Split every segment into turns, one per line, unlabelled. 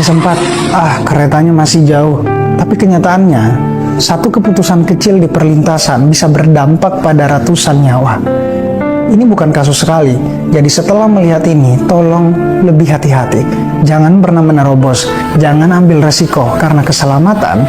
sempat, keretanya masih jauh. Tapi kenyataannya, satu keputusan kecil di perlintasan bisa berdampak pada ratusan nyawa. Ini bukan kasus sekali, jadi setelah melihat ini, tolong lebih hati-hati. Jangan pernah menerobos, jangan ambil resiko, karena keselamatan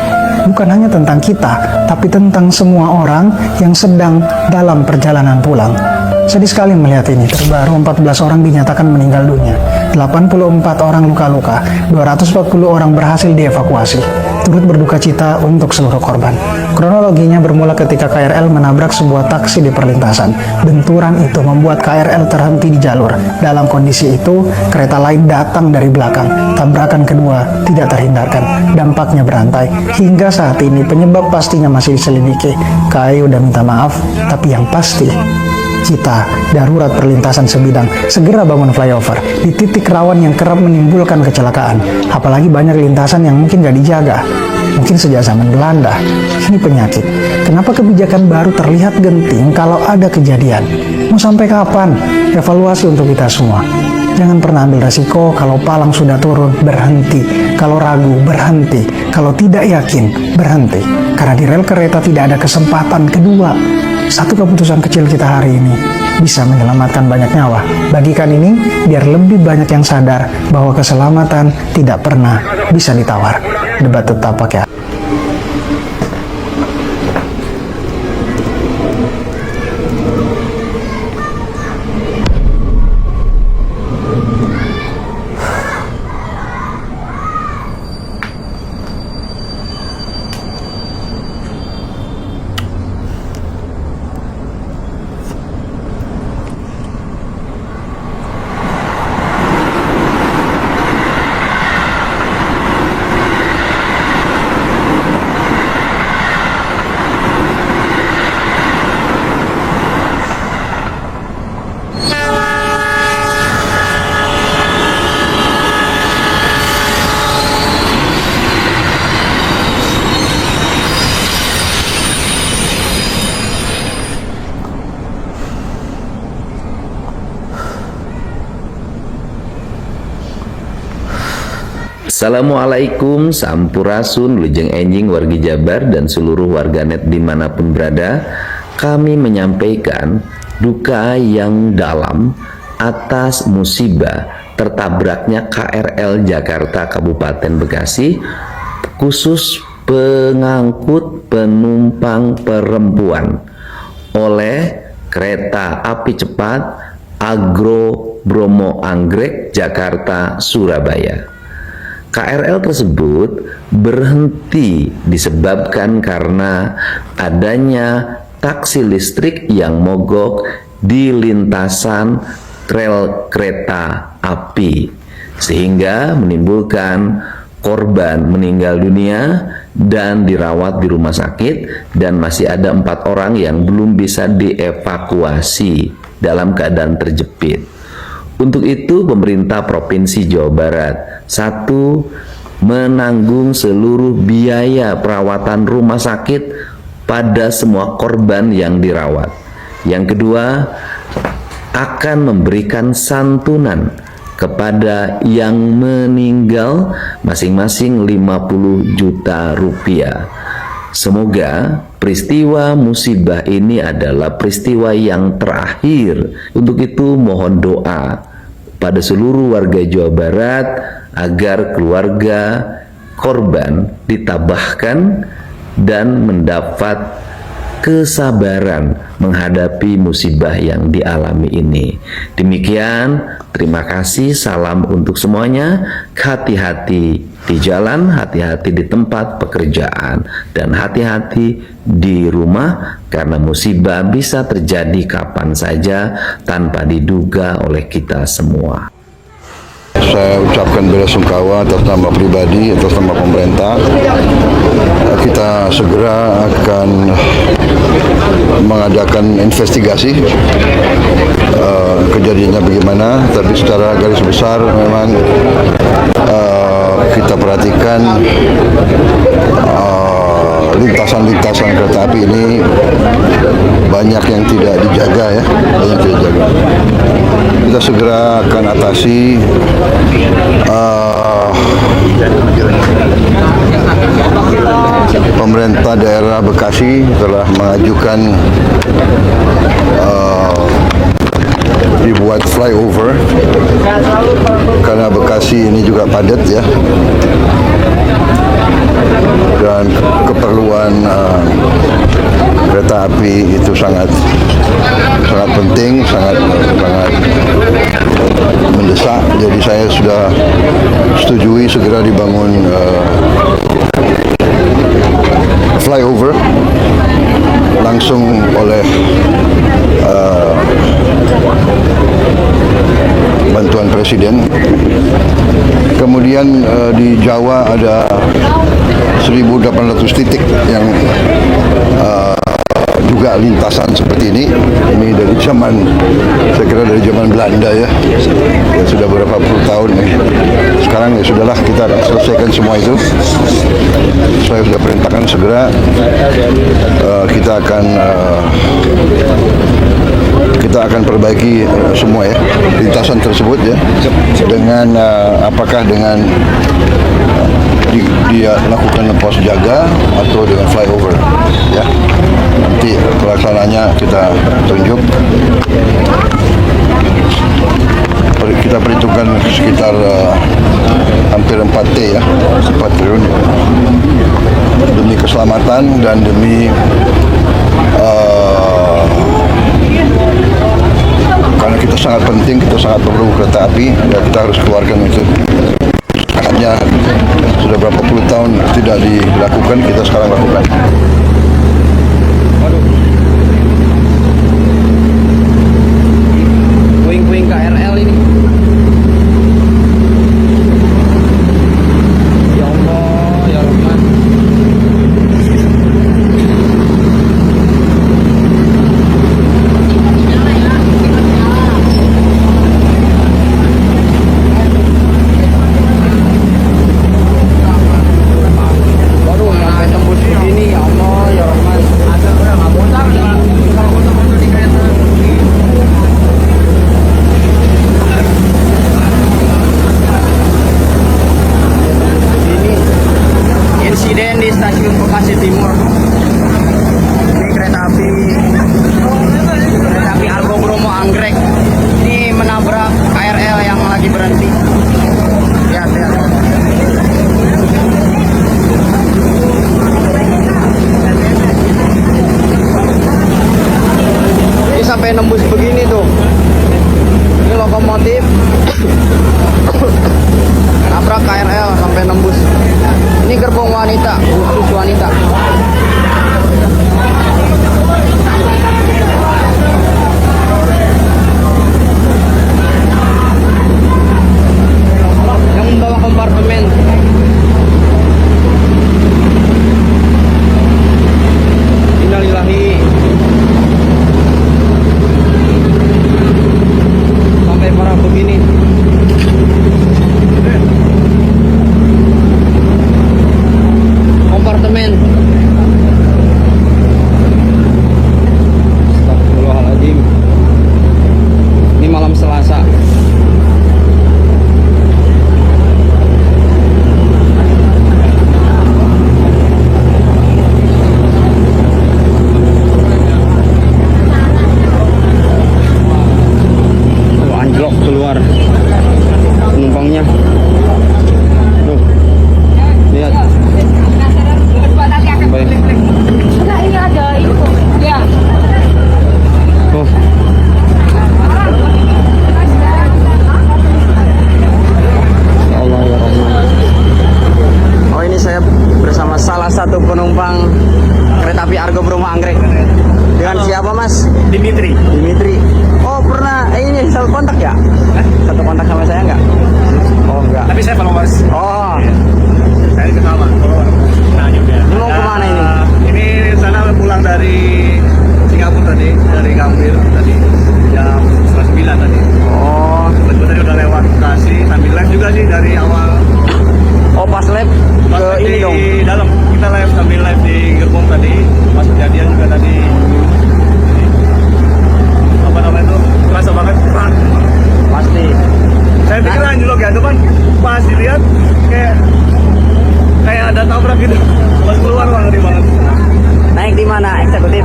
bukan hanya tentang kita, tapi tentang semua orang yang sedang dalam perjalanan pulang. Sedih sekali melihat ini, terbaru 14 orang dinyatakan meninggal dunia, 84 orang luka-luka, 240 orang berhasil dievakuasi. Turut berduka cita untuk seluruh korban. Kronologinya bermula ketika KRL menabrak sebuah taksi di perlintasan. Benturan itu membuat KRL terhenti di jalur. Dalam kondisi itu, kereta lain datang dari belakang. Tabrakan kedua tidak terhindarkan. Dampaknya berantai. Hingga saat ini penyebab pastinya masih diselidiki. KAI udah minta maaf, tapi yang pasti kita darurat perlintasan sebidang segera bangun flyover di titik rawan yang kerap menimbulkan kecelakaan. Apalagi banyak lintasan yang mungkin gak dijaga. Mungkin sejak zaman Belanda. Ini penyakit. Kenapa kebijakan baru terlihat genting kalau ada kejadian? Mau sampai kapan? Evaluasi untuk kita semua. Jangan pernah ambil resiko. Kalau palang sudah turun, berhenti. Kalau ragu, berhenti. Kalau tidak yakin, berhenti. Karena di rel kereta tidak ada kesempatan kedua. Satu keputusan kecil kita hari ini bisa menyelamatkan banyak nyawa. Bagikan ini biar lebih banyak yang sadar bahwa keselamatan tidak pernah bisa ditawar. Debat tetap pakai.
Assalamualaikum, sampurasun, lujeng enjing wargi Jabar dan seluruh warganet dimanapun berada. Kami menyampaikan duka yang dalam atas musibah tertabraknya KRL Jakarta Kabupaten Bekasi, khusus pengangkut penumpang perempuan oleh kereta api cepat Agro Bromo Anggrek Jakarta Surabaya. KRL tersebut berhenti disebabkan karena adanya taksi listrik yang mogok di lintasan rel kereta api, sehingga menimbulkan korban meninggal dunia dan dirawat di rumah sakit, dan masih ada 4 orang yang belum bisa dievakuasi dalam keadaan terjepit. Untuk itu, pemerintah Provinsi Jawa Barat, 1. menanggung seluruh biaya perawatan rumah sakit pada semua korban yang dirawat. Yang kedua, akan memberikan santunan kepada yang meninggal masing-masing 50 juta rupiah. Semoga peristiwa musibah ini adalah peristiwa yang terakhir. Untuk itu mohon doa pada seluruh warga Jawa Barat agar keluarga korban ditabahkan dan mendapat kesabaran menghadapi musibah yang dialami ini. Demikian, terima kasih, salam untuk semuanya. Hati-hati di jalan, hati-hati di tempat pekerjaan, dan hati-hati di rumah, karena musibah bisa terjadi kapan saja tanpa diduga oleh kita semua.
Saya ucapkan belasungkawa atas nama pribadi, atas nama pemerintah. Kita segera akan mengadakan investigasi kejadiannya bagaimana, tapi secara garis besar memang kita perhatikan lintasan-lintasan kereta api ini banyak yang tidak dijaga ya, banyak yang tidak dijaga. Kita segera akan atasi pemerintah daerah Bekasi telah mengajukan dibuat flyover karena Bekasi ini juga padat ya, dan keperluan kereta api itu sangat penting, sangat mendesak. Jadi saya sudah setujui segera dibangun flyover langsung oleh bantuan Presiden. Kemudian di Jawa ada 1.800 titik yang juga lintasan seperti ini. Ini dari zaman, saya kira dari zaman Belanda ya sudah berapa puluh tahun nih. Sekarang ya sudahlah, kita selesaikan semua itu. Saya sudah perintahkan segera kita akan perbaiki semua ya lintasan tersebut ya, dengan apakah dengan dia lakukan pos jaga atau dengan flyover ya. Nanti pelaksananya kita tunjuk. Kita perhitungkan sekitar hampir 4T ya, 4 triliun demi keselamatan dan demi karena kita sangat penting, kita sangat perlu kereta api dan kita harus keluarkan itu. Hanya sudah berapa puluh tahun tidak dilakukan, kita sekarang lakukan.
Puing-puing KRL ini. Ya Allah, ya Rahman. Waduh, sampai tembus begini, ya Allah, ya Rahman. Insiden di stasiun Bekasi Timur. Ini kereta api Argo Bromo Anggrek. Ini menabrak KRL yang lagi berhenti. Lihat. Ini sampai nembus begini tuh. Ini lokomotif nabrak KRL sampai nembus. Ini gerbong wanita, khusus wanita. Yang membawa kompartemen. Innalillahi. Sampai parah begini. Kompartemen. Astagfirullahaladzim. Ini malam Selasa. Tuh, anjlok keluar penumpangnya. Tuh, lihat. Baik.
Enggak, ini ada itu. Ya.
Oh. Ya Allah, ya Rahman. Oh, ini saya bersama salah satu penumpang kereta api Argo Bromo Anggrek. Dengan siapa, Mas? Dimitri. Oh, pernah ini satu kontak ya? Satu kontak sama saya enggak? Oh, enggak.
Tapi saya followers.
Oh.
Saya kenal Mas, follower. Nah juga.
Ini mau kemana ini?
Ini sana pulang dari Singapura tadi, dari Gambir tadi jam 9 tadi.
Oh.
Kebetulan tadi udah lewat Bekasi, sambil live juga sih dari awal.
Oh, pas lab
Pas
ke ini
di
dong.
dalam, kita live sambil live di gerbong tadi, pas kejadian juga tadi. Apa namanya itu? Terasa banget berat.
Pasti.
Saya pikir anjlok ya, itu kan pas dilihat
eksekutif.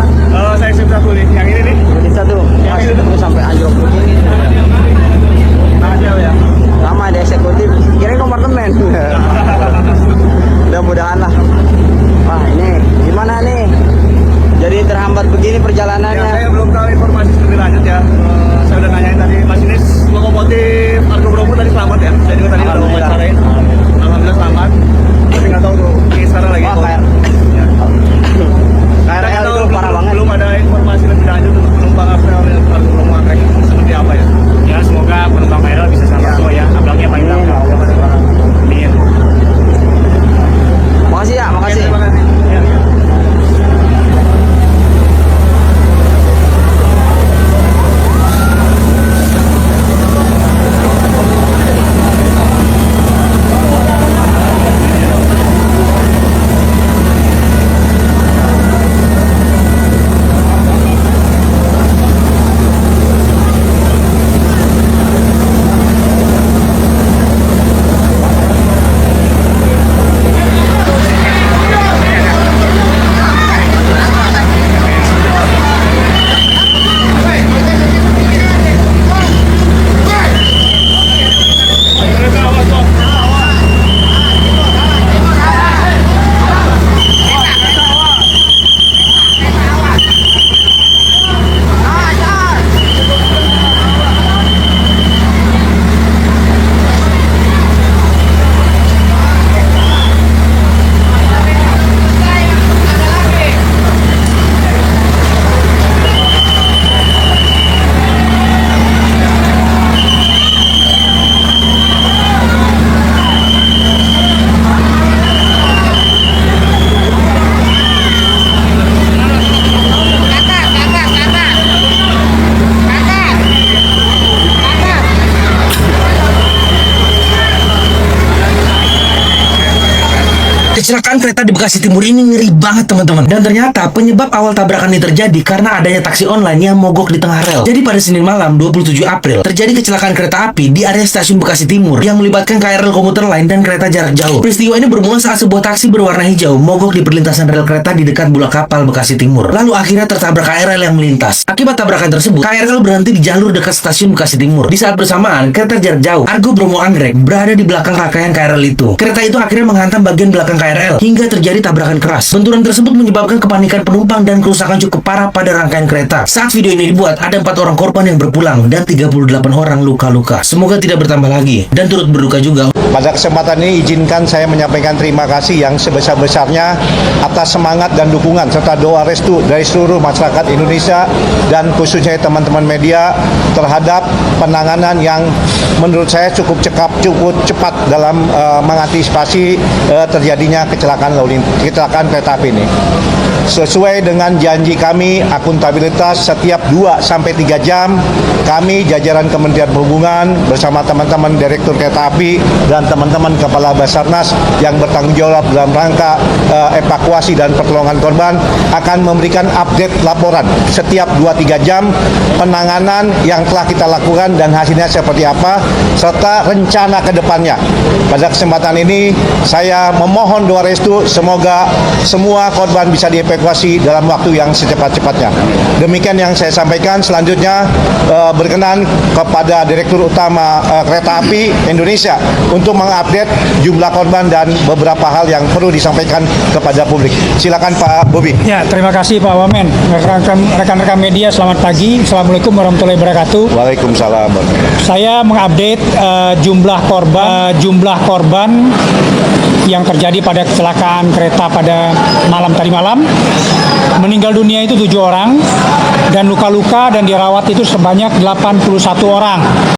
Saya eksekutif satu nih, yang ini nih.
Eksekutif satu.
Yang
Mas,
ini tuh.
itu sampai anjlok begini.
Nah, jauh ya.
Lama di eksekutif, kirain kompartemen. Mudah-mudahan lah. Wah, ini gimana nih? Jadi terhambat begini
Ya,
perjalanannya.
saya belum tahu informasi lebih lanjut ya. Saya udah nanyain tadi masinis lokomotif Argo Bromo tadi selamat ya. Saya juga tadi udah
Alhamdulillah.
wawancarain. Alhamdulillah selamat. Tapi nggak tahu tuh ini sekarang lagi.
Wah,
ya.
KRL
Saya
itu
tahu
parah banget.
belum ada informasi lebih lanjut untuk penumpang Argo Bromo Anggrek seperti apa ya.
Ya semoga penumpang KRL bisa selamat semua ya. Ablangnya paling
Amin,
belakang.
Allah.
Amin.
Makasih ya, makasih.
Terima kasih. Ya.
Kecelakaan kereta di Bekasi Timur ini ngeri banget teman-teman. Dan ternyata penyebab awal tabrakan ini terjadi karena adanya taksi online yang mogok di tengah rel. Jadi pada Senin malam 27 April terjadi kecelakaan kereta api di area stasiun Bekasi Timur yang melibatkan KRL komuter lain dan kereta jarak jauh. Peristiwa ini bermula saat sebuah taksi berwarna hijau mogok di perlintasan rel kereta di dekat Bulak Kapal Bekasi Timur. Lalu akhirnya tertabrak KRL yang melintas. Akibat tabrakan tersebut, KRL berhenti di jalur dekat stasiun Bekasi Timur. Di saat bersamaan, kereta jarak jauh Argo Bromo Anggrek berada di belakang rangkaian KRL itu. Kereta itu akhirnya menghantam bagian belakang KRL hingga terjadi tabrakan keras. Benturan tersebut menyebabkan kepanikan penumpang dan kerusakan cukup parah pada rangkaian kereta. Saat video ini dibuat, ada 4 orang korban yang berpulang dan 38 orang luka-luka. Semoga tidak bertambah lagi dan turut berduka juga.
Pada kesempatan ini izinkan saya menyampaikan terima kasih yang sebesar-besarnya atas semangat dan dukungan serta doa restu dari seluruh masyarakat Indonesia dan khususnya teman-teman media terhadap penanganan yang menurut saya cukup cepat dalam mengantisipasi terjadinya kecelakaan kereta api ini. Sesuai dengan janji kami, akuntabilitas setiap 2-3 jam kami jajaran Kementerian Perhubungan bersama teman-teman Direktur Kereta Api dan teman-teman Kepala Basarnas yang bertanggung jawab dalam rangka evakuasi dan pertolongan korban akan memberikan update laporan setiap 2-3 jam penanganan yang telah kita lakukan dan hasilnya seperti apa serta rencana ke depannya. Pada kesempatan ini saya memohon doa restu semoga semua korban bisa dievakuasi dalam waktu yang secepat-cepatnya. Demikian yang saya sampaikan. Selanjutnya berkenan kepada Direktur Utama Kereta Api Indonesia untuk mengupdate jumlah korban dan beberapa hal yang perlu disampaikan kepada publik. Silakan Pak Bobi.
Ya, terima kasih Pak Wamen. Rekan-rekan media, selamat pagi. Assalamualaikum warahmatullahi wabarakatuh.
Waalaikumsalam.
Saya mengupdate jumlah korban yang terjadi pada kecelakaan kereta pada tadi malam. Meninggal dunia itu 7 orang dan luka-luka dan dirawat itu sebanyak 81 orang.